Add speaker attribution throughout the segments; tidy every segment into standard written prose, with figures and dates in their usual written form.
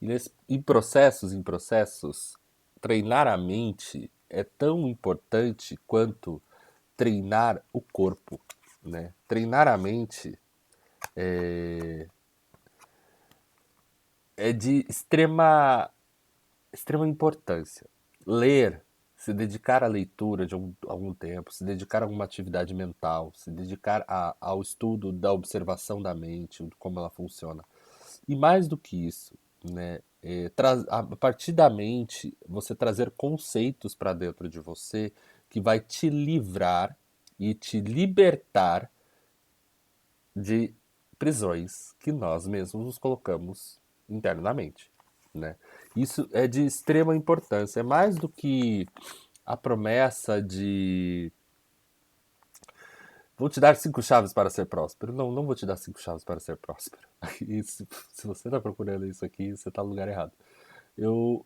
Speaker 1: E em processos, treinar a mente é tão importante quanto treinar o corpo, né? Treinar a mente é de extrema importância. Ler, se dedicar à leitura de algum tempo, se dedicar a alguma atividade mental, se dedicar ao estudo da observação da mente, de como ela funciona. E mais do que isso, né, a partir da mente, você trazer conceitos para dentro de você que vai te livrar e te libertar de prisões que nós mesmos nos colocamos internamente, né? Isso é de extrema importância, é mais do que a promessa de vou te dar 5 chaves para ser próspero. Não, não vou te dar 5 chaves para ser próspero. Se você está procurando isso aqui, você está no lugar errado.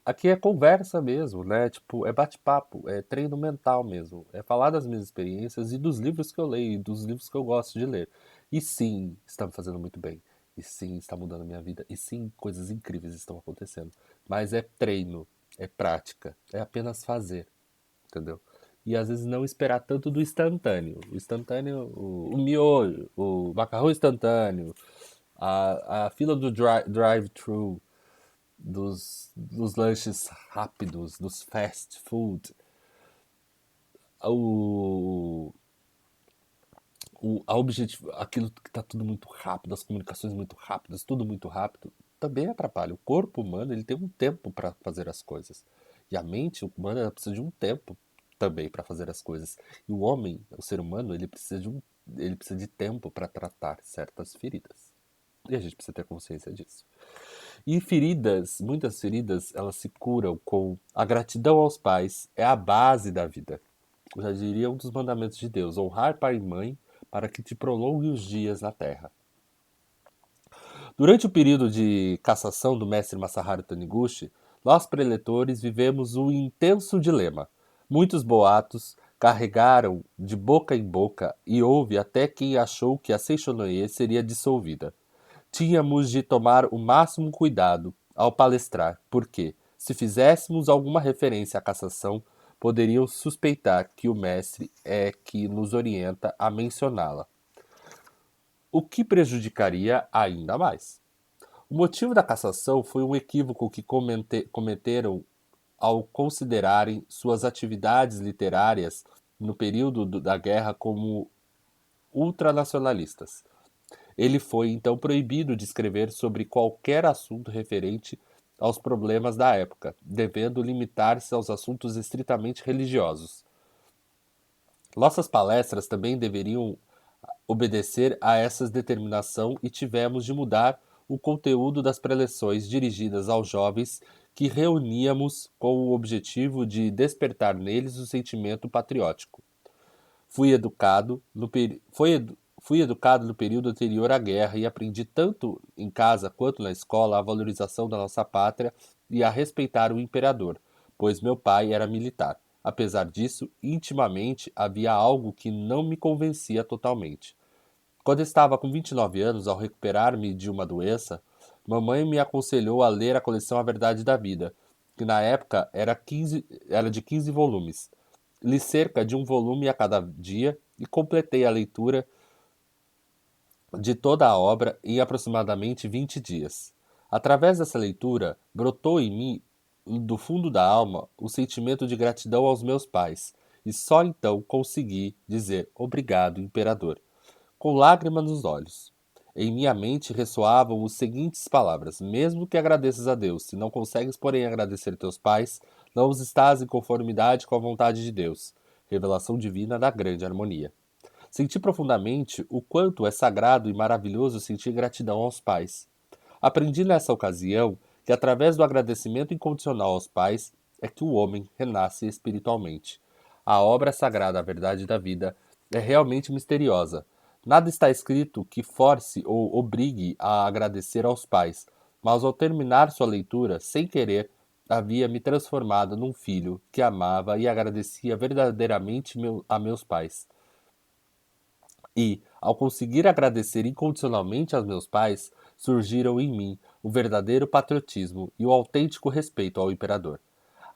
Speaker 1: Aqui é conversa mesmo, né? Tipo, é bate-papo, é treino mental mesmo. É falar das minhas experiências e dos livros que eu leio, e dos livros que eu gosto de ler. E sim, está me fazendo muito bem. E sim, está mudando a minha vida. E sim, coisas incríveis estão acontecendo. Mas é treino, é prática, é apenas fazer, entendeu? E às vezes não esperar tanto do instantâneo. O instantâneo, o miojo, o macarrão instantâneo, a fila do drive-thru, dos lanches rápidos, dos fast food, o, a objetivo, aquilo que está tudo muito rápido, as comunicações muito rápidas, tudo muito rápido, também atrapalha. O corpo humano ele tem um tempo para fazer as coisas. E a mente humana ela precisa de um tempo também para fazer as coisas. E o homem, o ser humano, ele precisa de tempo para tratar certas feridas. E a gente precisa ter consciência disso. E feridas, muitas feridas, elas se curam com a gratidão aos pais, é a base da vida. Eu já diria um dos mandamentos de Deus: honrar pai e mãe para que te prolongue os dias na terra. Durante o período de cassação do mestre Masaharu Taniguchi, nós preletores vivemos um intenso dilema. Muitos boatos carregaram de boca em boca e houve até quem achou que a Seishonoye seria dissolvida. Tínhamos de tomar o máximo cuidado ao palestrar, porque, se fizéssemos alguma referência à cassação, poderiam suspeitar que o mestre é que nos orienta a mencioná-la, o que prejudicaria ainda mais. O motivo da cassação foi um equívoco que cometeram ao considerarem suas atividades literárias no período da guerra como ultranacionalistas. Ele foi então proibido de escrever sobre qualquer assunto referente aos problemas da época, devendo limitar-se aos assuntos estritamente religiosos. Nossas palestras também deveriam obedecer a essa determinação e tivemos de mudar o conteúdo das preleções dirigidas aos jovens que reuníamos com o objetivo de despertar neles o sentimento patriótico. Fui educado no, peri- foi edu- Fui educado no período anterior à guerra e aprendi tanto em casa quanto na escola a valorização da nossa pátria e a respeitar o imperador, pois meu pai era militar. Apesar disso, intimamente havia algo que não me convencia totalmente. Quando estava com 29 anos, ao recuperar-me de uma doença, mamãe me aconselhou a ler a coleção A Verdade da Vida, que na época era de 15 volumes. Li cerca de um volume a cada dia e completei a leitura de toda a obra em aproximadamente 20 dias. Através dessa leitura, brotou em mim, do fundo da alma, o sentimento de gratidão aos meus pais, e só então consegui dizer obrigado, imperador, com lágrimas nos olhos. Em minha mente ressoavam as seguintes palavras: mesmo que agradeças a Deus, se não consegues, porém, agradecer teus pais, não os estás em conformidade com a vontade de Deus. Revelação divina da grande harmonia. Senti profundamente o quanto é sagrado e maravilhoso sentir gratidão aos pais. Aprendi nessa ocasião que, através do agradecimento incondicional aos pais, é que o homem renasce espiritualmente. A obra sagrada, a verdade da vida, é realmente misteriosa. Nada está escrito que force ou obrigue a agradecer aos pais, mas ao terminar sua leitura, sem querer, havia me transformado num filho que amava e agradecia verdadeiramente a meus pais. E, ao conseguir agradecer incondicionalmente aos meus pais, surgiram em mim o verdadeiro patriotismo e o autêntico respeito ao imperador.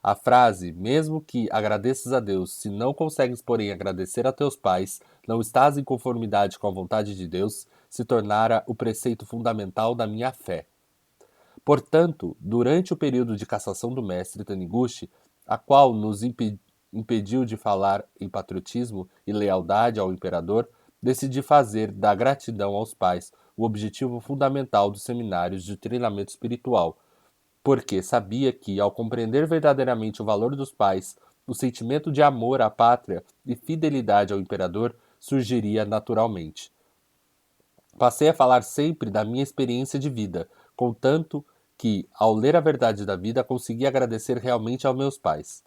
Speaker 1: A frase, mesmo que agradeças a Deus, se não consegues, porém, agradecer a teus pais, não estás em conformidade com a vontade de Deus, se tornara o preceito fundamental da minha fé. Portanto, durante o período de cassação do mestre Taniguchi, a qual nos impediu de falar em patriotismo e lealdade ao imperador, decidi fazer da gratidão aos pais o objetivo fundamental dos seminários de treinamento espiritual, porque sabia que, ao compreender verdadeiramente o valor dos pais, o sentimento de amor à pátria e fidelidade ao imperador surgiria naturalmente. Passei a falar sempre da minha experiência de vida, contanto que, ao ler a verdade da vida, consegui agradecer realmente aos meus pais.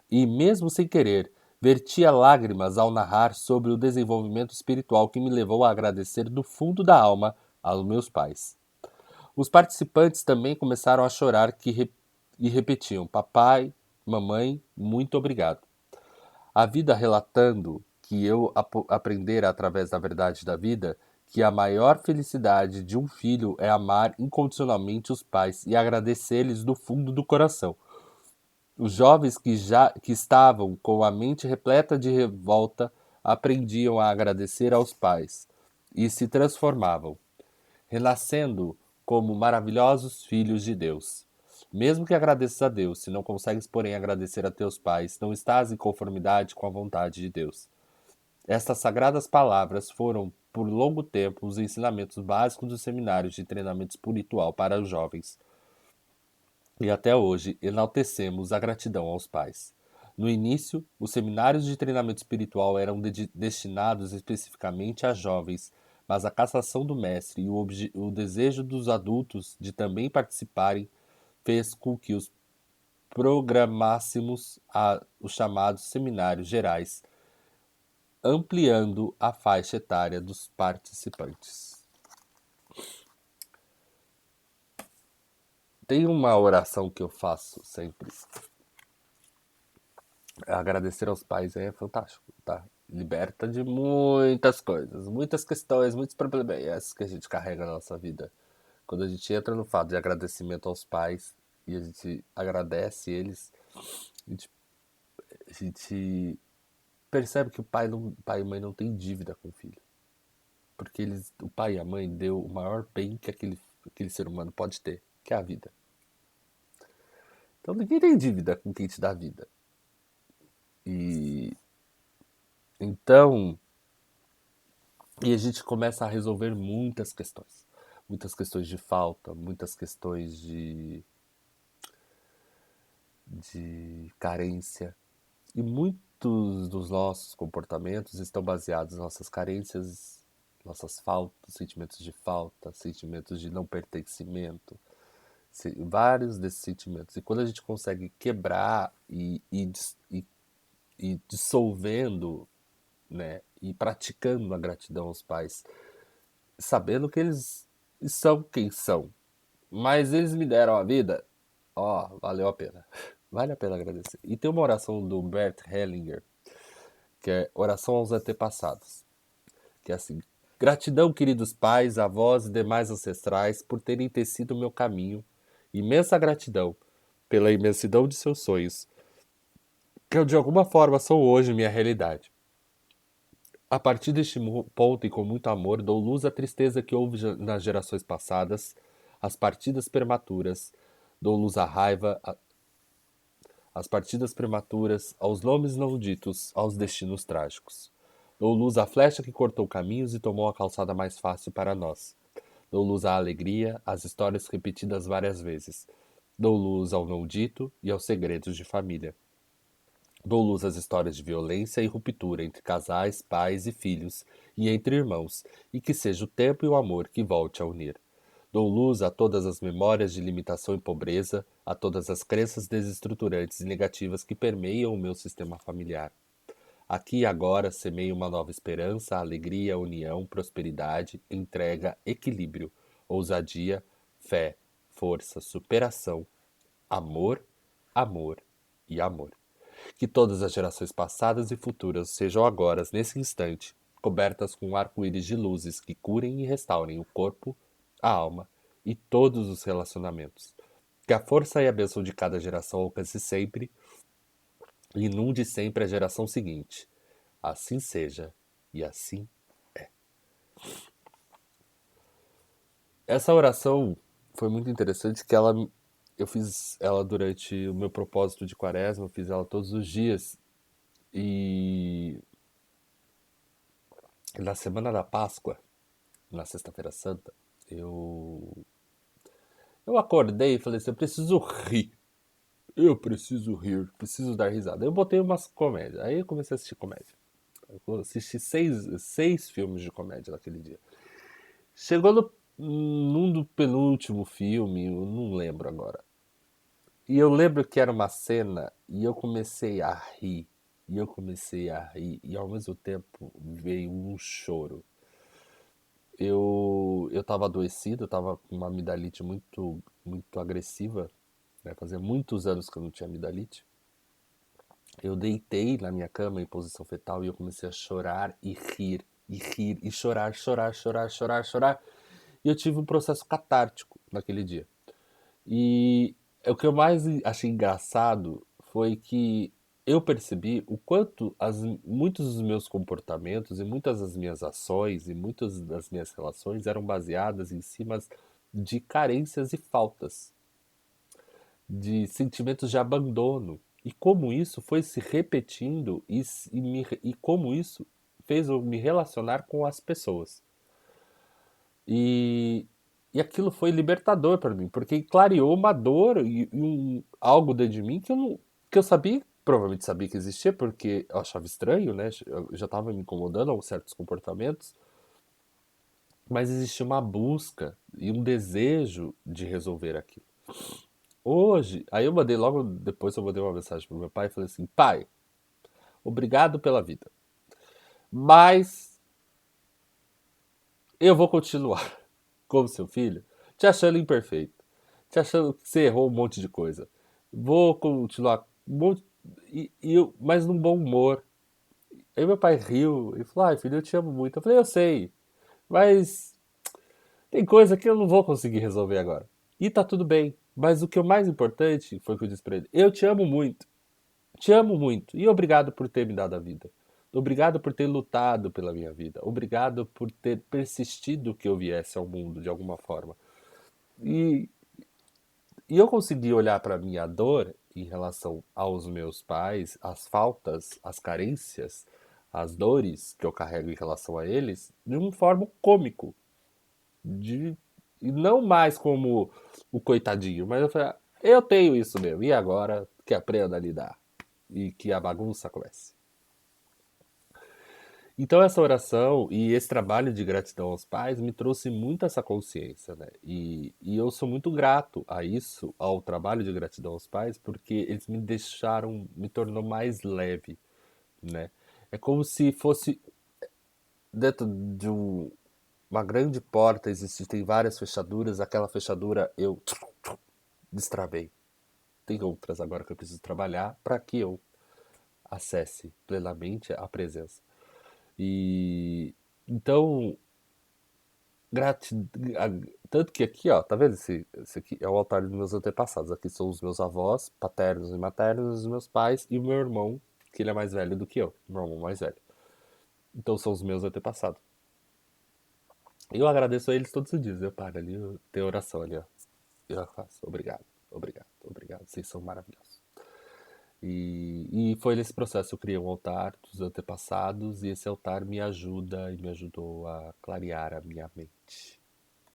Speaker 1: E, mesmo sem querer, vertia lágrimas ao narrar sobre o desenvolvimento espiritual que me levou a agradecer do fundo da alma aos meus pais. Os participantes também começaram a chorar e repetiam: Papai, mamãe, muito obrigado. A vida relatando que eu aprendera através da verdade da vida que a maior felicidade de um filho é amar incondicionalmente os pais e agradecer-lhes do fundo do coração. Os jovens que estavam com a mente repleta de revolta aprendiam a agradecer aos pais e se transformavam, renascendo como maravilhosos filhos de Deus. Mesmo que agradeças a Deus, se não consegues, porém, agradecer a teus pais, não estás em conformidade com a vontade de Deus. Estas sagradas palavras foram, por longo tempo, os ensinamentos básicos dos seminários de treinamento espiritual para os jovens. E até hoje enaltecemos a gratidão aos pais. No início, os seminários de treinamento espiritual eram destinados especificamente a jovens, mas a cassação do mestre e o desejo dos adultos de também participarem fez com que os programássemos os chamados seminários gerais, ampliando a faixa etária dos participantes. Tem uma oração que eu faço sempre. Agradecer aos pais é fantástico, tá? Liberta de muitas coisas, muitas questões, muitos problemas que a gente carrega na nossa vida. Quando a gente entra no fato de agradecimento aos pais e a gente agradece eles, a gente percebe que pai e mãe não têm dívida com o filho. Porque o pai e a mãe deu o maior bem que aquele ser humano pode ter, que é a vida. Então ninguém tem dívida com quem te dá vida. E então, e a gente começa a resolver muitas questões. Muitas questões de falta, muitas questões de carência. E muitos dos nossos comportamentos estão baseados nas nossas carências, nossas faltas, sentimentos de falta, sentimentos de não pertencimento, vários desses sentimentos. E quando a gente consegue quebrar e dissolvendo, né, e praticando a gratidão aos pais, sabendo que eles são quem são, mas eles me deram a vida, ó, valeu a pena. Vale a pena agradecer. E tem uma oração do Bert Hellinger, que é Oração aos Antepassados, que é assim: Gratidão, queridos pais, avós e demais ancestrais, por terem tecido o meu caminho. Imensa gratidão pela imensidão de seus sonhos, que de alguma forma são hoje minha realidade. A partir deste ponto e com muito amor, dou luz à tristeza que houve nas gerações passadas, às partidas prematuras, dou luz à raiva, às partidas prematuras, aos nomes não ditos, aos destinos trágicos. Dou luz à flecha que cortou caminhos e tomou a calçada mais fácil para nós. Dou luz à alegria, às histórias repetidas várias vezes. Dou luz ao não dito e aos segredos de família. Dou luz às histórias de violência e ruptura entre casais, pais e filhos, e entre irmãos, e que seja o tempo e o amor que volte a unir. Dou luz a todas as memórias de limitação e pobreza, a todas as crenças desestruturantes e negativas que permeiam o meu sistema familiar. Aqui e agora semeio uma nova esperança, alegria, união, prosperidade, entrega, equilíbrio, ousadia, fé, força, superação, amor, amor e amor. Que todas as gerações passadas e futuras sejam agora, nesse instante, cobertas com um arco-íris de luzes que curem e restaurem o corpo, a alma e todos os relacionamentos. Que a força e a bênção de cada geração alcance sempre e inunde sempre a geração seguinte. Assim seja, e assim. Essa oração foi muito interessante que eu fiz ela durante o meu propósito de quaresma, eu fiz ela todos os dias. E na semana da Páscoa, na Sexta-feira Santa, eu, eu acordei e falei assim, eu preciso rir. Eu preciso rir, preciso dar risada. Eu botei umas comédias. Aí eu comecei a assistir comédia. Eu assisti seis filmes de comédia naquele dia. Chegou num do penúltimo filme, eu não lembro agora. E eu lembro que era uma cena e eu comecei a rir. E eu comecei a rir. E ao mesmo tempo veio um choro. Eu tava adoecido, eu tava com uma amidalite muito agressiva, né? Fazia muitos anos que eu não tinha amidalite. Eu deitei na minha cama em posição fetal e eu comecei a chorar e rir, e chorar, chorar, chorar, chorar, chorar. E eu tive um processo catártico naquele dia. E o que eu mais achei engraçado foi que eu percebi o quanto muitos dos meus comportamentos e muitas das minhas ações e muitas das minhas relações eram baseadas em cima de carências e faltas, de sentimentos de abandono. E como isso foi se repetindo e como isso fez eu me relacionar com as pessoas. E, e aquilo foi libertador para mim, porque clareou uma dor algo dentro de mim que eu não, que eu sabia, provavelmente sabia que existia, porque eu achava estranho, né? Eu já estava me incomodando com certos comportamentos, mas existia uma busca e um desejo de resolver aquilo. Hoje, aí eu mandei logo depois eu mandei uma mensagem pro meu pai e falei assim: "Pai, obrigado pela vida, mas eu vou continuar como seu filho, te achando imperfeito, te achando que você errou um monte de coisa. Vou continuar mas num bom humor." Aí meu pai riu e falou: "Ai, filho, eu te amo muito." Eu falei: "Eu sei, mas tem coisa que eu não vou conseguir resolver agora. E tá tudo bem. Mas o que é o mais importante foi o que eu disse pra ele: eu te amo muito. Te amo muito. E obrigado por ter me dado a vida. Obrigado por ter lutado pela minha vida. Obrigado por ter persistido que eu viesse ao mundo de alguma forma." E, e eu consegui olhar para minha dor em relação aos meus pais, as faltas, as carências, as dores que eu carrego em relação a eles, de uma forma cômico. De, e não mais como o coitadinho, mas eu falei: "Ah, eu tenho isso mesmo. E agora que aprenda a lidar. E que a bagunça comece." Então essa oração e esse trabalho de gratidão aos pais me trouxe muito essa consciência, né? E eu sou muito grato a isso, ao trabalho de gratidão aos pais, porque eles me deixaram, me tornou mais leve, né? É como se fosse dentro de uma grande porta, existem várias fechaduras, aquela fechadura eu destravei. Tem outras agora que eu preciso trabalhar para que eu acesse plenamente a presença. E então Grati... Tanto que aqui, ó, tá vendo? Esse aqui é o altar dos meus antepassados. Aqui são os meus avós, paternos e maternos, os meus pais e o meu irmão, que ele é mais velho do que eu. Meu irmão mais velho. Então são os meus antepassados. Eu agradeço a eles todos os dias. Eu paro ali, eu tenho oração ali, ó. Eu faço. Obrigado, obrigado, obrigado. Vocês são maravilhosos. E foi nesse processo eu criei um altar dos antepassados e esse altar me ajuda e me ajudou a clarear a minha mente.